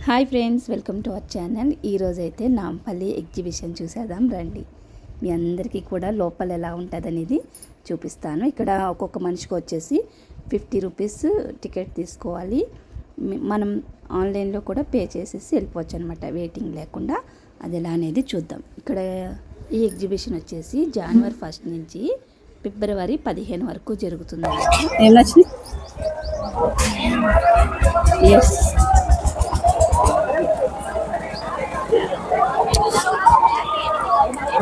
Hi friends, welcome to our channel. ఈరోజైతే Nampally exhibition చూసేద్దాం రండి. మీ అందరికీ కూడా లోపల ఎలా ఉంటుంది అనేది చూపిస్తాను. ఇక్కడ ఒక్కొక్క మనిషికి వచ్చేసి 50 రూపీస్ టికెట్ తీసుకోవాలి. మనం ఆన్లైన్లో కూడా పే చేసేసి వెళ్ళిపోవచ్చు అనమాట, వెయిటింగ్ లేకుండా. అది ఎలా అనేది చూద్దాం. ఇక్కడ ఈ ఎగ్జిబిషన్ వచ్చేసి జనవరి 1 నుంచి ఫిబ్రవరి 15 వరకు జరుగుతుంది. ఏం నచ్చింది? ఎస్,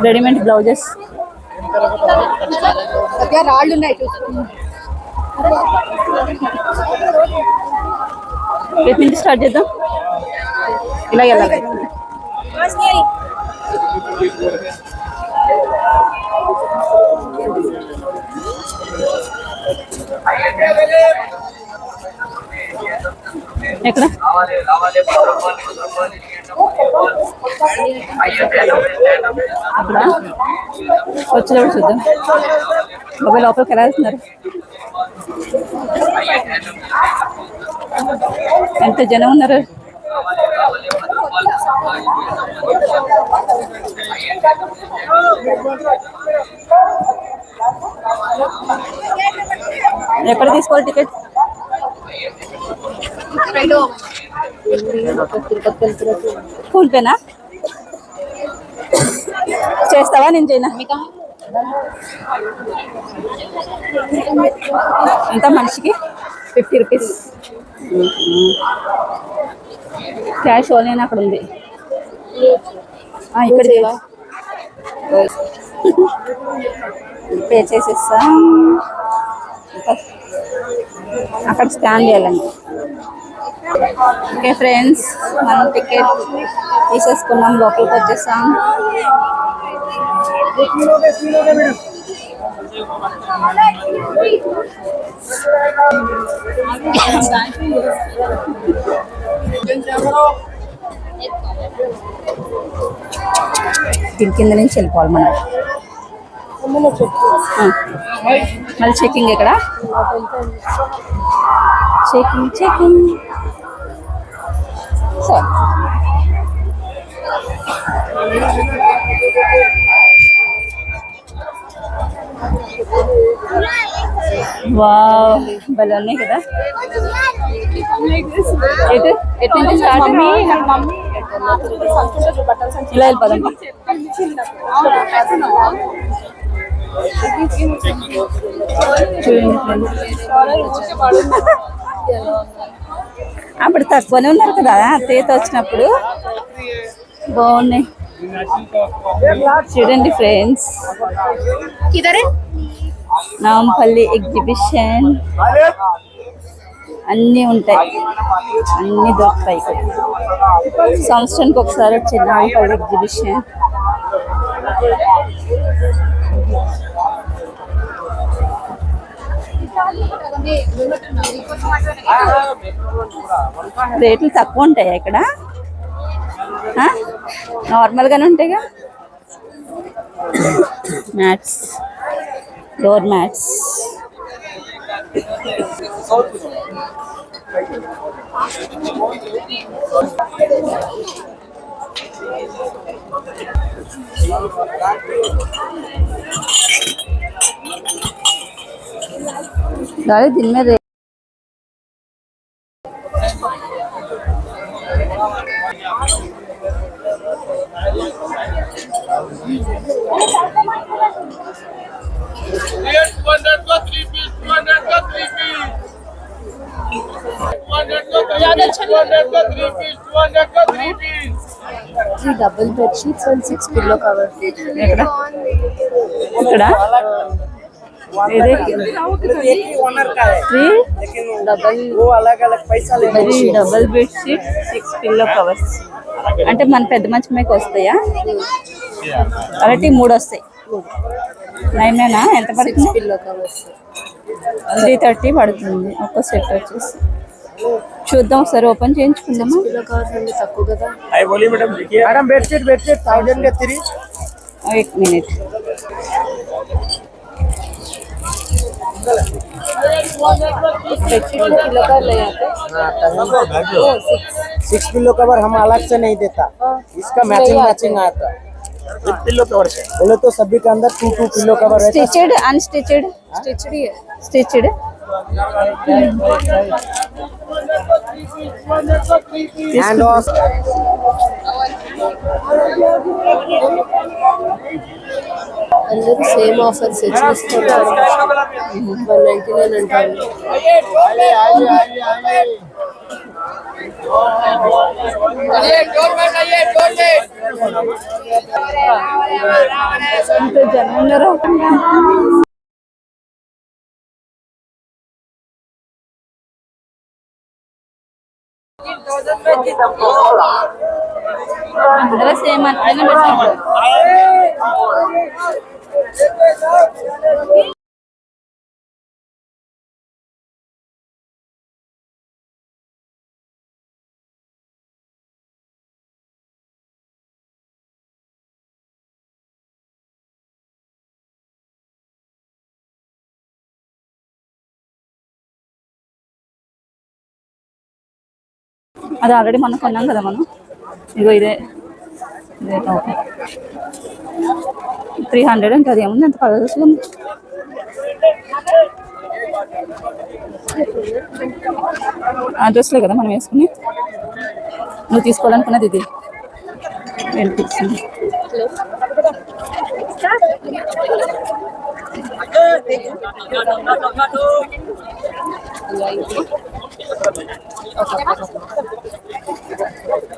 రెడీమేడ్ బ్లౌజెస్, రాళ్ళు ఉన్నాయి. రేపు నుంచి స్టార్ట్ చేద్దాం. ఇలా వెళ్ళాలి. ఎక్కడ వచ్చేటప్పుడు చూద్దాం. మొబైల్ లోపలికి ఎలా వెళ్తున్నారు? ఎంత జనం ఉన్నారు. ఎక్కడ తీసుకోవాలి టికెట్? ఫోన్ పేనా చేస్తావా? నేను చేయనా? ఎంత మనిషికి? 50 రూపీస్. క్యాష్ ఓన్లీ అక్కడ ఉంది. ఇక్కడ పే చేసేస్తాం. అక్కడ స్కాన్ చేయాలండి. ఓకే ఫ్రెండ్స్, మనం టికెట్ తీసేసుకున్నాం, లోపలికి వచ్చేసాం. దీని కింద నుంచి వెళ్ళిపోవాలి మనం. మళ్ళీ చెకింగ్. ఇక్కడ చెకింగ్. సో వావ్, భలే ఉన్నాయి కదా. ఎటు నుంచి స్టార్ట్? ఇలా వెళ్ళిపోదాం. అప్పుడు తక్కువనే ఉన్నారు కదా అత్తయ్యతో వచ్చినప్పుడు. బాగున్నాయి చూడండి ఫ్రెండ్స్. నాంపల్లి ఎగ్జిబిషన్ అన్నీ ఉంటాయి, అన్నీ దొరుకుతాయి ఇక్కడ. సంవత్సరానికి ఒకసారి వచ్చే నాంపల్లి ఎగ్జిబిషన్. రేట్లు తక్కువ ఉంటాయా ఇక్కడ? నార్మల్గానే ఉంటాయిగా. Mats, door mats. దీని మీద double bed sheets and 6 pillow covers. ఇక్కడ double bed sheet, 6 pillow covers. అంటే మన పెద్ద మంచం మీకు వస్తాయా? అలాంటి 3 వస్తాయి. 9 ఎంత పడుతుంది? పిల్లో కవర్స్ 330 పడుతుంది ఒక్క సెట్ వచ్చేసి. చూద్దాం ఒకసారి, ఓపెన్ చేయించుకుందామా? తక్కువ కదా. 1 minute. बेडशीट में किलो का ले आते हैं 6 6 पिलो कवर हम अलग से नहीं देता, इसका मैचिंग मैचिंग आता है। एक पिल्लो कवर से बोले तो सभी के अंदर 2 पिलो कवर रहता है। स्टिचड अनस्टिचड स्टिचड हैंड वॉश అందరూ సేమ్ ఆఫర్స్ చూస్తున్నారు. 199 అంటారు. జనం ఉన్నారు. అందరూ సేమ్ అట్లనే పెట్టారు. అది ఆల్రెడీ మనం కొన్నాం కదా మనం. ఇగో ఇదే 300 ఉంటుంది. ఏముంది అంత కలర్స్ ఉంది. ఆ డ్రెస్లే కదా మనం వేసుకుని. నువ్వు తీసుకోవాలనుకున్నది ఇది అనిపిస్తుంది.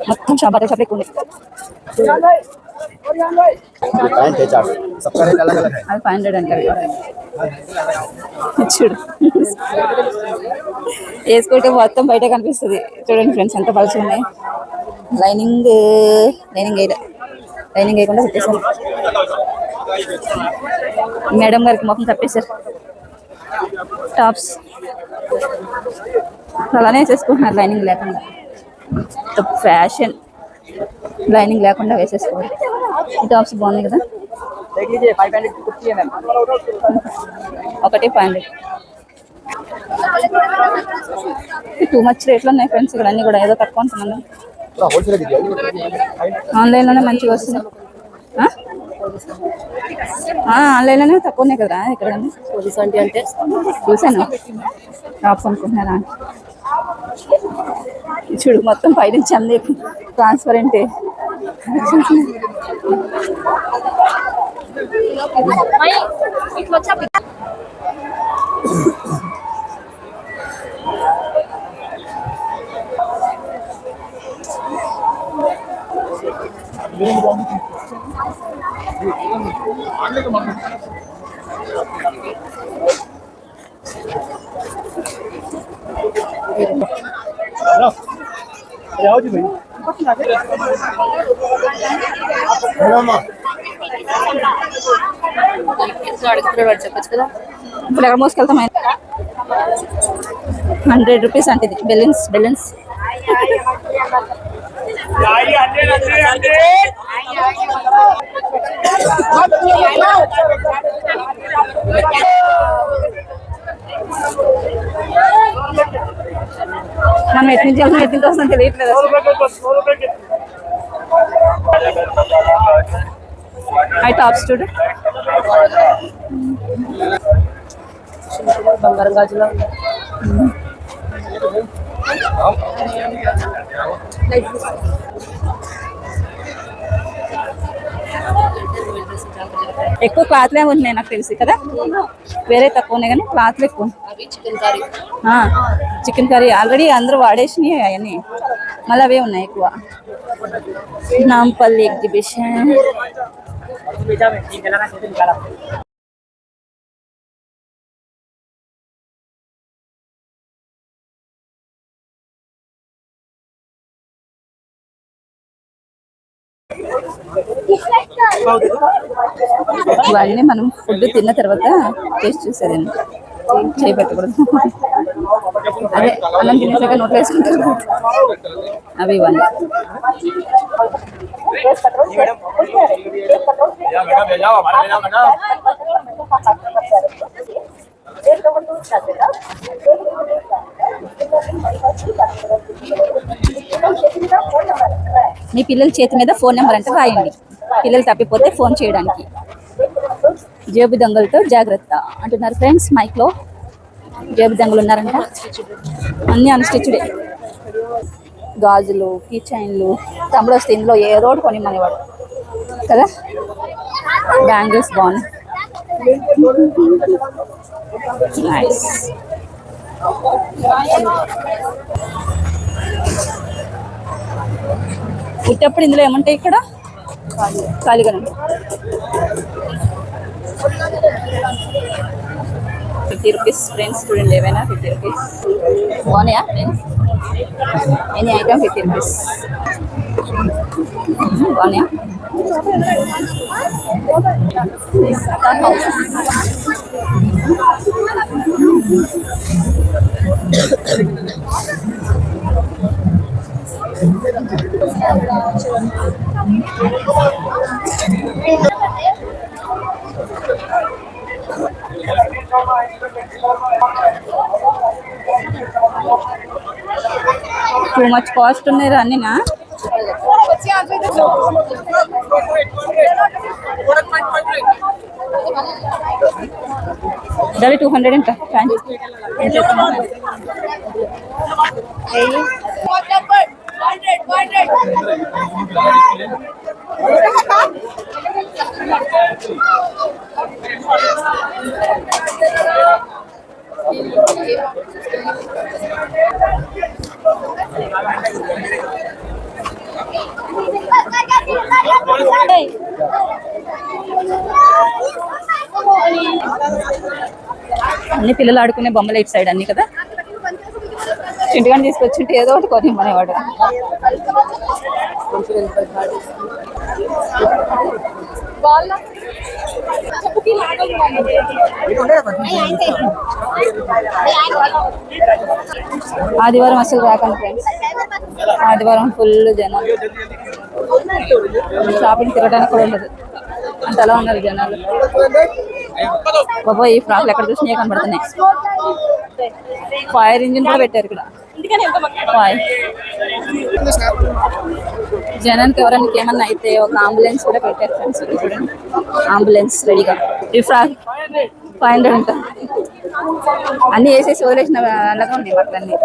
మొత్తం షాప్ షాప్ ఎక్కువ ఉంది. అది 500 అంటారు. చూడు వేసుకుంటే మొత్తం బయట కనిపిస్తుంది. చూడండి ఫ్రెండ్స్ ఎంత పలుచు ఉన్నాయి. లైనింగ్ వేయకుండా పెట్టేశారు. మేడం గారికి మొత్తం తప్పేశారు. టాప్స్ అలానే చేసుకుంటున్నారు లైనింగ్ లేకుండా. ఫ్యాషన్ లైనింగ్ లేకుండా వేసేసుకోవాలి. ఈ టాప్స్ బాగున్నాయి కదా. ఒకటి 500. టూ మచ్ రేట్లు ఉన్నాయి ఫ్రెండ్స్ ఇక్కడ అన్ని కూడా. ఏదో తక్కువ అనుకున్నాను. ఆన్లైన్లోనే మంచిగా వస్తుంది. ఆన్లైన్లోనే తక్కువ ఉన్నాయి కదా ఇక్కడ. అంటే చూసాను టాప్స్ అనుకుంటున్నారా. చూడు మొత్తం పైనుంచి అంది ట్రాన్స్పరెంట్. అడుగుతున్నాడు చెప్పచ్చు కదా. ఇప్పుడు ఎక్కడ మోసుకెళ్తాం. 100 రూపీస్ అంటే ఇది బెలూన్స్. మనం ఎటు నుంచి వెళ్తాం ఎటు నుంచి వస్తాం తెలియట్లేదు. హై టాప్స్ చూడు. బంగారం గాజులో ఎక్కువ క్లాత్లే ఉన్నాయి నాకు తెలిసి కదా. వేరే తక్కువ ఉన్నాయి కానీ క్లాత్లు ఎక్కువ. చికెన్ కర్రీ ఆల్రెడీ అందరూ వాడేసినాయి అవన్నీ. మళ్ళీ అవే ఉన్నాయి ఎక్కువ. నాంపల్లి ఎగ్జిబిషన్. ఇవన్నీ మనం ఫుడ్ తిన్న తర్వాత టేస్ట్ చూసేదండి. చేయబెట్టకూడదు. అదే అన్నం తినేసాక నోట్లో వేసుకుంటారు అవి ఇవన్నీ. మీ పిల్లల చేతి మీద ఫోన్ నెంబర్ అంటే రాయండి, పిల్లలు తప్పిపోతే ఫోన్ చేయడానికి. జేబు దొంగలతో జాగ్రత్త అంటున్నారు ఫ్రెండ్స్. మైక్లో జేబు దొంగలు ఉన్నారంట. అన్నీ అన్స్టిచ్డే. గాజులు, కీ చైన్లు. తమ్ముడు వస్తే ఇందులో ఏదో ఒకటి కొనిమ్మనేవాడు కదా. బ్యాంగిల్స్ బాగున్నాయి. నైస్. పుట్టప్పుడు ఇందులో ఏముంటాయి ఇక్కడ? ఖాళీగానే 50 రూపీస్ ఫ్రెండ్స్. చూడండి, ఏవైనా 50 రూపీస్ బాగున్నాయా ఫ్రెండ్స్? ఎనీ ఐటమ్ 50 రూపీస్ బాగున్నాయా? టూ మచ్ కాస్ట్ ఉన్నాయి అన్నీనా? డాడీ 200 ఎంత? అన్ని పిల్లలు ఆడుకునే బొమ్మలు ఇటు సైడ్ అన్ని కదా. చింటిగాని తీసుకొచ్చింటే ఏదో ఒకటి కొని అనేవాడు. ఆదివారం అసలు రాకండి ఫ్రెండ్స్. ఆదివారం ఫుల్ జనాలు. షాపింగ్ తిరగడానికి కూడా ఉండదు, అంతలా ఉన్నారు జనాలు. బాబా, ఈ ఫ్రాక్లు ఎక్కడ చూసినా కనబడుతున్నాయి. ఫైర్ ఇంజిన్ కూడా పెట్టారు ఇక్కడ. జనానికి ఎవరైనా ఏమన్నా అయితే ఒక అంబులెన్స్ కూడా పెట్టారు ఫ్రెండ్స్. చూడండి, అంబులెన్స్ రెడీగా. ఈ ఫ్రాక్ 500 ఉంటా. అన్ని వేసేసి వదిలేసిన అలాగా ఉన్నాయి వాటిలన్నీ.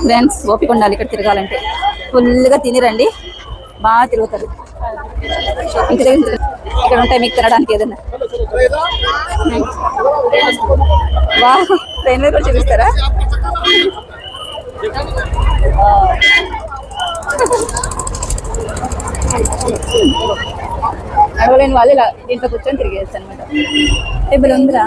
ఫ్రెండ్స్, ఓపిక ఉండాలి ఇక్కడ తిరగాలంటే. ఫుల్గా తినిరండి, బాగా తిరుగుతారు. ఇంటి దగ్గర ఇక్కడ ఉంటాయి మీకు తినడానికి ఏదైనా. వా, ట్రైన్ మీద కూడా చూపిస్తారా? అడవలేని వాళ్ళు ఇలా దీంట్లో కూర్చొని తిరిగేస్తారు అనమాట. టేబుల్ ఉందిరా.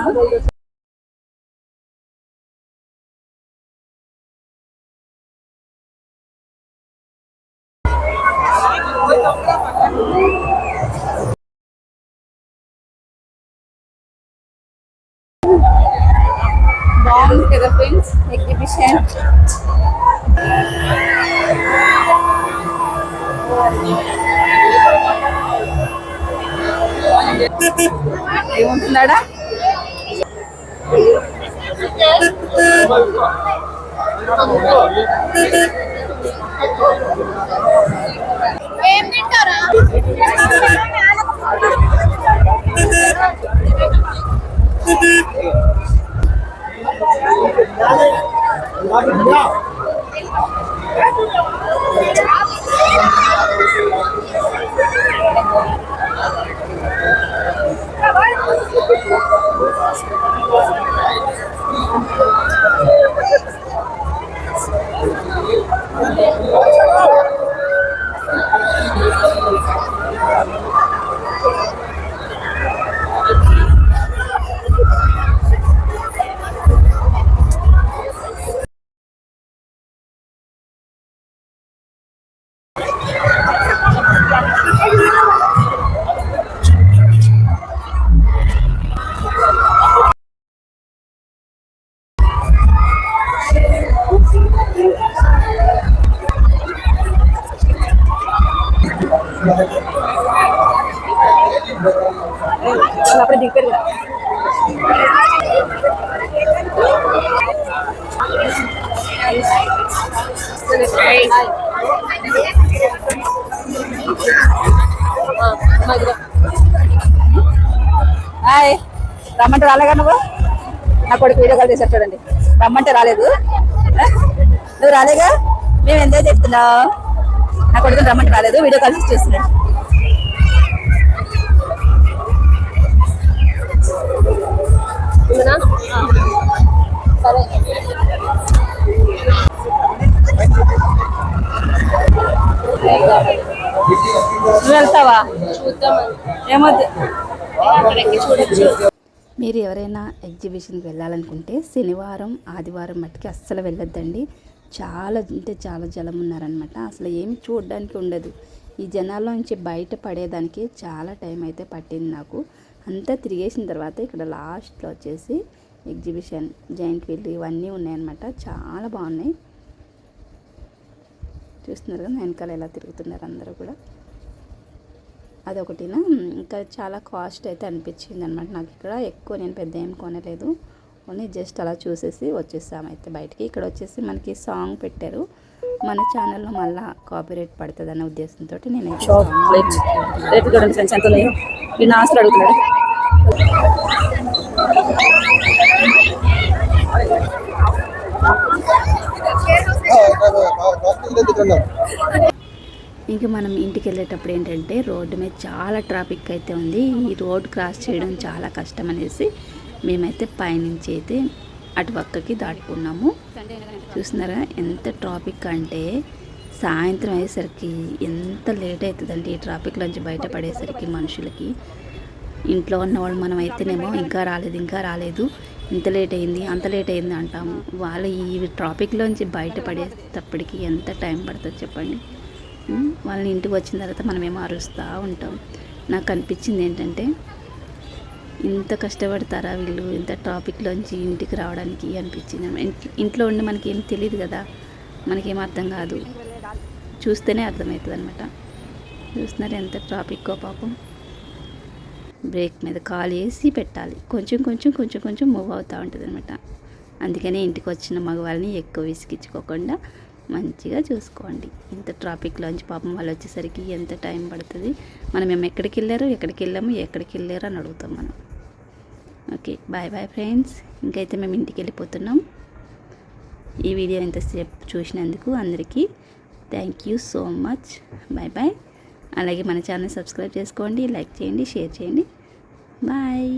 బాగుంది కదా ఫ్రెండ్స్ ఎగ్జిబిషన్. ఏముంటున్నాడా? ఏం తింటారా? అప్పుడు దిగిపోయారు కదా. హాయ్, రమ్మంటే రాలేగా నువ్వు? నా కొడుకు వీడియో కాల్ చేశారు చూడండి. రమ్మంటే రాలేదు. నువ్వు రాలేగా, మేము ఎంజాయ్ చేస్తున్నావు. నా కొడుకుని రమ్మంటే రాలేదు, వీడియో కాల్ చేస్తున్నాడు. సరే నువ్వు వెళ్తావా? చూద్దామని ఏమొద్దు. చూడొచ్చు. మీరు ఎవరైనా ఎగ్జిబిషన్కి వెళ్ళాలనుకుంటే శనివారం ఆదివారం మట్టుకి అస్సలు వెళ్ళొద్దండి. చాలా అంటే చాలా జనం ఉన్నారనమాట. అసలు ఏమి చూడడానికి ఉండదు. ఈ జనాల్లో నుంచి బయట పడేదానికి చాలా టైం అయితే పట్టింది నాకు. అంతా తిరిగేసిన తర్వాత ఇక్కడ లాస్ట్లో వచ్చేసి ఎగ్జిబిషన్, జైంట్ వీల్ ఇవన్నీ ఉన్నాయన్నమాట. చాలా బాగున్నాయి. చూస్తున్నారు కదా వెనకాల ఎలా తిరుగుతున్నారు అందరూ కూడా. అదొకటినా. ఇంకా చాలా కాస్ట్ అయితే అనిపించింది అనమాట నాకు. ఇక్కడ ఎక్కువ నేను పెద్ద ఏం కొనలేదు, ఓన్లీ జస్ట్ అలా చూసేసి వచ్చేసామైతే బయటికి. ఇక్కడ వచ్చేసి మనకి సాంగ్ పెట్టారు. మన ఛానల్లో మళ్ళీ కాపీరైట్ పడుతుంది అనే ఉద్దేశంతో నేను రేపు చూడండి ఫ్రెండ్స్ ఎంత ఉన్నాయో. ఈ నాస్తులు అడుగుతున్నాడు. ఇంకా మనం ఇంటికి వెళ్ళేటప్పుడు ఏంటంటే రోడ్డు మీద చాలా ట్రాఫిక్ అయితే ఉంది. ఈ రోడ్ క్రాస్ చేయడం చాలా కష్టం అనేసి మేమైతే పైనుంచి అయితే అటు పక్కకి దాటుకున్నాము. చూస్తున్నారా ఎంత ట్రాఫిక్ అంటే, సాయంత్రం అయ్యేసరికి ఎంత లేట్ అవుతుందండి ఈ ట్రాఫిక్లోంచి బయటపడేసరికి మనుషులకి. ఇంట్లో ఉన్నవాళ్ళు మనం అయితేనేమో ఇంకా రాలేదు, ఇంత లేట్ అయింది అంత లేట్ అయింది అంటాము. వాళ్ళు ఈ ట్రాఫిక్లోంచి బయటపడేటప్పటికి ఎంత టైం పడుతుంది చెప్పండి. వాళ్ళని ఇంటికి వచ్చిన తర్వాత మనమేమో అరుస్తూ ఉంటాం. నాకు అనిపించింది ఏంటంటే, ఇంత కష్టపడతారా వీళ్ళు ఇంత ట్రాఫిక్లోంచి ఇంటికి రావడానికి అనిపించింది. ఇంట్లో ఉండి మనకేం తెలియదు కదా, మనకేం అర్థం కాదు, చూస్తేనే అర్థమవుతుంది అనమాట. చూస్తున్నారు ఎంత ట్రాఫిక్కో పాపం. బ్రేక్ మీద కాలు వేసి పెట్టాలి, కొంచెం మూవ్ అవుతూ ఉంటుంది అనమాట. అందుకనే ఇంటికి వచ్చిన మగవాళ్ళని ఎక్కువ విసిగించుకోకుండా మంచిగా చూసుకోండి. ఇంత ట్రాఫిక్లోంచి పాపం వాళ్ళు వచ్చేసరికి ఎంత టైం పడుతుంది. మేము ఎక్కడికి వెళ్ళారు అని అడుగుతాం మనం. Okay, bye friends. ఇంకైతే మేము ఇంటికి వెళ్ళిపోతున్నాం. ఈ వీడియో ఇంతసేపు చూసినందుకు అందరికీ thank you so much. Bye. అలాగే మన ఛానల్ సబ్స్క్రైబ్ చేసుకోండి, లైక్ చేయండి, షేర్ చేయండి. బాయ్.